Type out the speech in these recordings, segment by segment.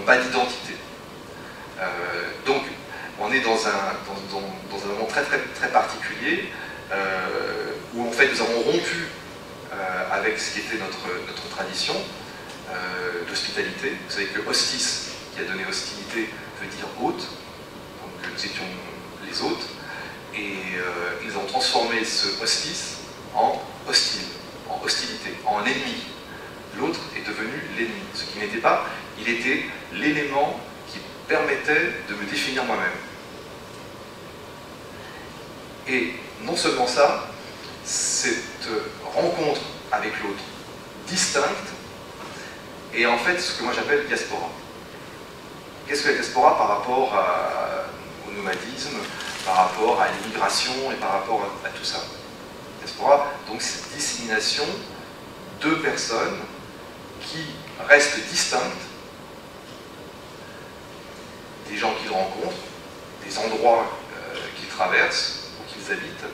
pas d'identité. Donc, on est dans un moment très particulier, où en fait nous avons rompu avec ce qui était notre tradition d'hospitalité. Vous savez que hostis, qui a donné hostilité, veut dire hôte, donc nous étions les hôtes, et ils ont transformé ce hostis en hostile, en hostilité, en ennemi. L'autre est devenu l'ennemi, ce qui n'était pas, il était l'élément qui permettait de me définir moi-même. Et non seulement ça, cette rencontre avec l'autre distincte est en fait ce que moi j'appelle diaspora. Qu'est-ce que la diaspora par rapport au nomadisme, par rapport à l'immigration et par rapport à tout ça? Diaspora, donc cette dissémination de personnes qui restent distinctes, des gens qu'ils rencontrent, des endroits qu'ils traversent ou qu'ils habitent,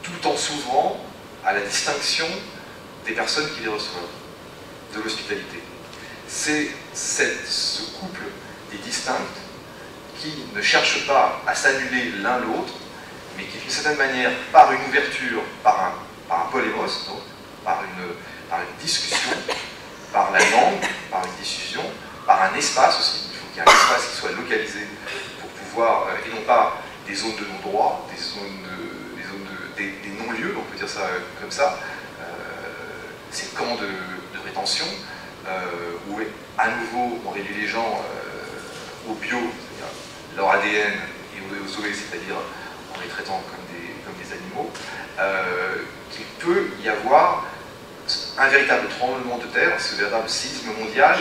tout en s'ouvrant à la distinction des personnes qui les reçoivent, de l'hospitalité. C'est ce couple des distincts qui ne cherchent pas à s'annuler l'un l'autre, mais qui, d'une certaine manière, par une ouverture, par un polémos, donc, par une discussion, par la langue, par une diffusion, par un espace aussi, il faut qu'il y ait un espace qui soit localisé pour pouvoir, et non pas des zones de non-droit, des non-lieux, on peut dire ça comme ça, ces camps de rétention, où à nouveau on réduit les gens au bio, c'est-à-dire leur ADN, et aux zoé, c'est-à-dire en les traitant comme des animaux, qu'il peut y avoir un véritable tremblement de terre, ce véritable séisme mondial,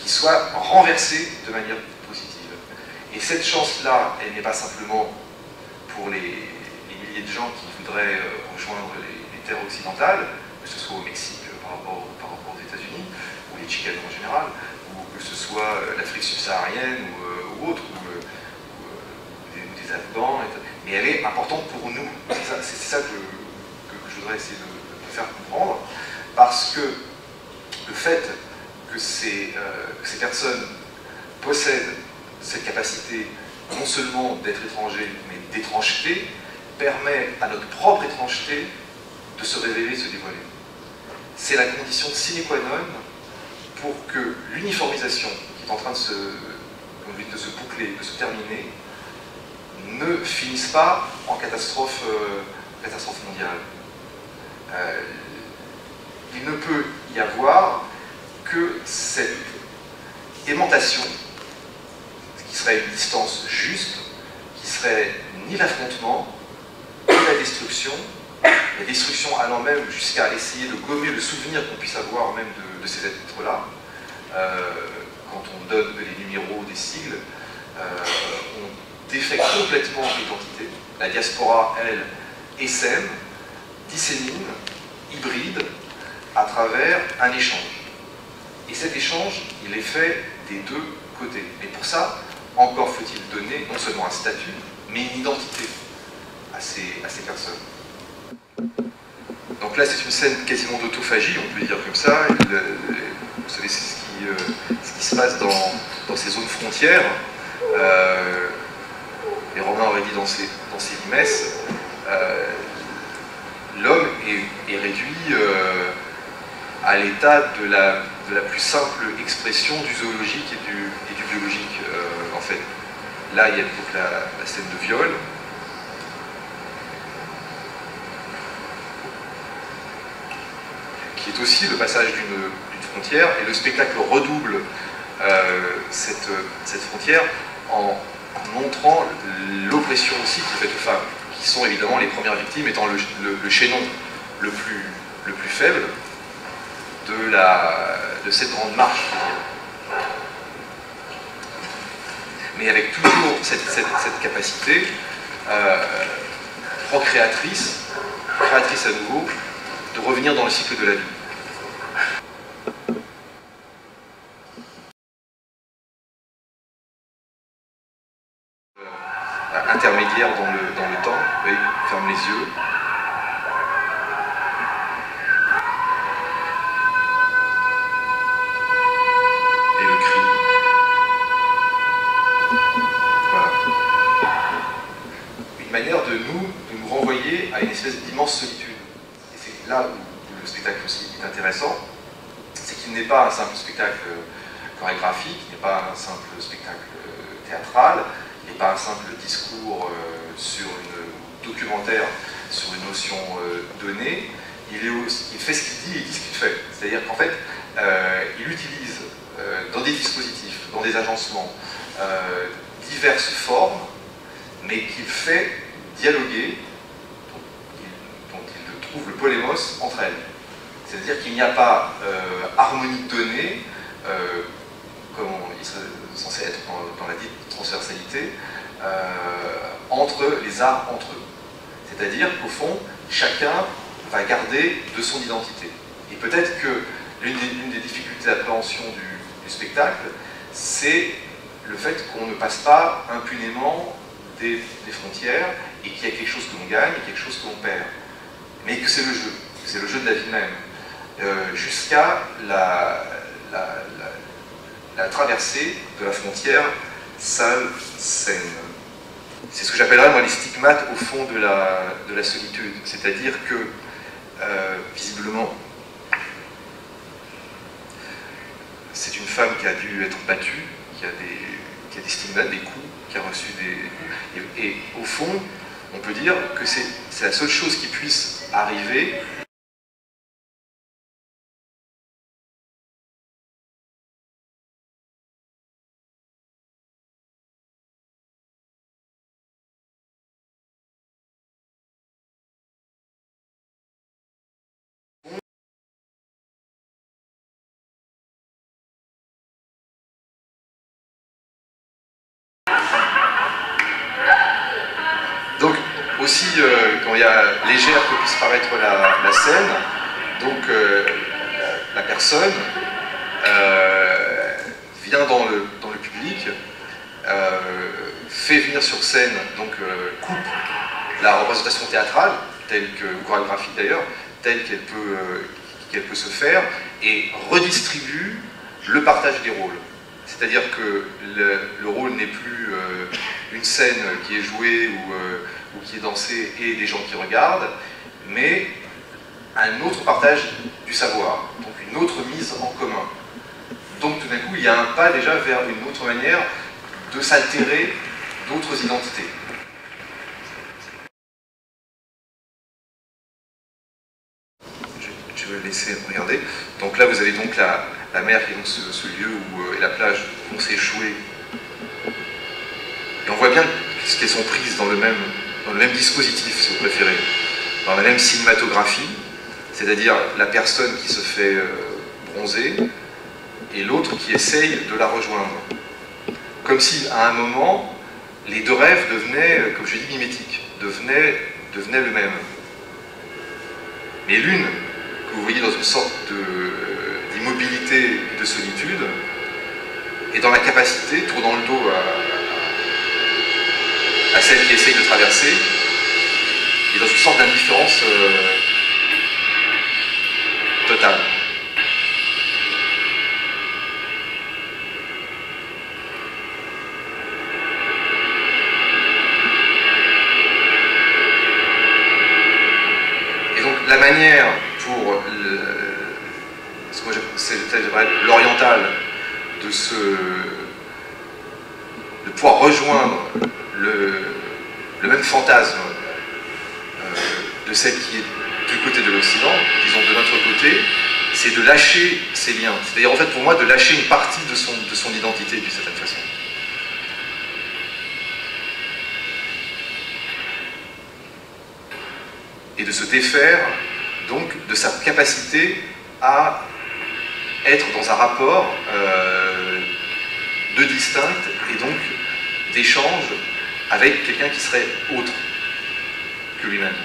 qui soit renversé de manière positive. Et cette chance-là, elle n'est pas simplement pour les milliers de gens qui voudraient rejoindre les terres occidentales, que ce soit au Mexique par rapport aux États-Unis, ou les Chicanos en général, ou que ce soit l'Afrique subsaharienne ou autre, ou des Afghans, mais elle est importante pour nous. C'est ça que je voudrais essayer de faire comprendre, parce que le fait que ces personnes possèdent cette capacité non seulement d'être étrangers, mais d'étrangeté, permet à notre propre étrangeté de se révéler, de se dévoiler. C'est la condition sine qua non pour que l'uniformisation qui est en train de se boucler, de se terminer, ne finisse pas en catastrophe mondiale. Il ne peut y avoir que cette aimantation, qui serait une distance juste, qui serait ni l'affrontement, ni la destruction allant même jusqu'à essayer de gommer le souvenir qu'on puisse avoir même de ces êtres-là. Quand on donne les numéros des sigles, on défait complètement l'identité. La diaspora, elle, essaime, dissémine, hybride, à travers un échange. Et cet échange, il est fait des deux côtés. Mais pour ça, encore faut-il donner non seulement un statut, mais une identité à ces personnes. Donc là, c'est une scène quasiment d'autophagie, on peut dire comme ça. Vous savez, c'est ce qui se passe dans ces zones frontières. Les Romains auraient dit dans ces limesses, l'homme est réduit à l'état de la plus simple expression du zoologique et du biologique, en fait. Là, il y a donc la scène de viol. Qui est aussi le passage d'une frontière, et le spectacle redouble cette frontière en montrant l'oppression aussi qui est faite aux femmes, qui sont évidemment les premières victimes, étant le chaînon le plus faible de cette grande marche, je veux dire. Mais avec toujours cette capacité procréatrice, créatrice à nouveau, de revenir dans le cycle de la vie. Intermédiaire dans le temps, oui, ferme les yeux. Et le cri. une espèce d'immense solitude. Et c'est là où le spectacle aussi est intéressant, c'est qu'il n'est pas un simple spectacle chorégraphique, il n'est pas un simple spectacle théâtral, il n'est pas un simple discours sur une documentaire sur une notion donnée. Il fait ce qu'il dit et il dit ce qu'il fait. C'est-à-dire qu'en fait, il utilise dans des dispositifs, dans des agencements, diverses formes, mais qu'il fait dialoguer, dont il trouve le polémos entre elles. C'est-à-dire qu'il n'y a pas harmonie donnée, comme il serait censé être dans la dite transversalité, entre les arts entre eux. C'est-à-dire qu'au fond, chacun va garder de son identité. Et peut-être que l'une des difficultés d'appréhension du spectacle, c'est le fait qu'on ne passe pas impunément des frontières et qu'il y a quelque chose que l'on gagne et quelque chose que l'on perd. Mais que c'est le jeu de la vie même, jusqu'à la traversée de la frontière salle-scène. C'est ce que j'appellerais moi les stigmates au fond de la solitude, c'est-à-dire que visiblement c'est une femme qui a dû être battue, qui a des stigmates, des coups, qui a reçu des... Et au fond, on peut dire que c'est la seule chose qui puisse arriver donc aussi quand il y a légère que puisse paraître la scène, donc la personne vient dans le public, fait venir sur scène, donc coupe la représentation théâtrale, telle que, ou chorégraphique d'ailleurs, telle qu'elle peut se faire, et redistribue le partage des rôles. C'est-à-dire que le rôle n'est plus une scène qui est jouée ou qui est dansée et des gens qui regardent, mais un autre partage du savoir, donc une autre mise en commun. Donc tout d'un coup, il y a un pas déjà vers une autre manière de s'altérer d'autres identités. Je vais laisser regarder. Donc là, vous avez donc la mer qui est donc ce lieu où, et la plage où on s'est échoué. Et on voit bien qu'elles sont prises dans le même dispositif, si vous préférez, dans la même cinématographie, c'est-à-dire la personne qui se fait bronzer et l'autre qui essaye de la rejoindre. Comme si, à un moment, les deux rêves devenaient, comme je dis, mimétiques, devenaient le même. Mais l'une, que vous voyez dans une sorte d'immobilité et de solitude, est dans la capacité, tournant le dos à celle qui essaye de traverser, et dans une sorte d'indifférence totale. Et donc la manière pour l'oriental de pouvoir rejoindre le même fantasme de celle qui est du côté de l'Occident, disons de notre côté, c'est de lâcher ces liens. C'est-à-dire en fait pour moi de lâcher une partie de son identité d'une certaine façon. Et de se défaire donc de sa capacité à être dans un rapport de distinct et donc d'échange avec quelqu'un qui serait autre que lui-même.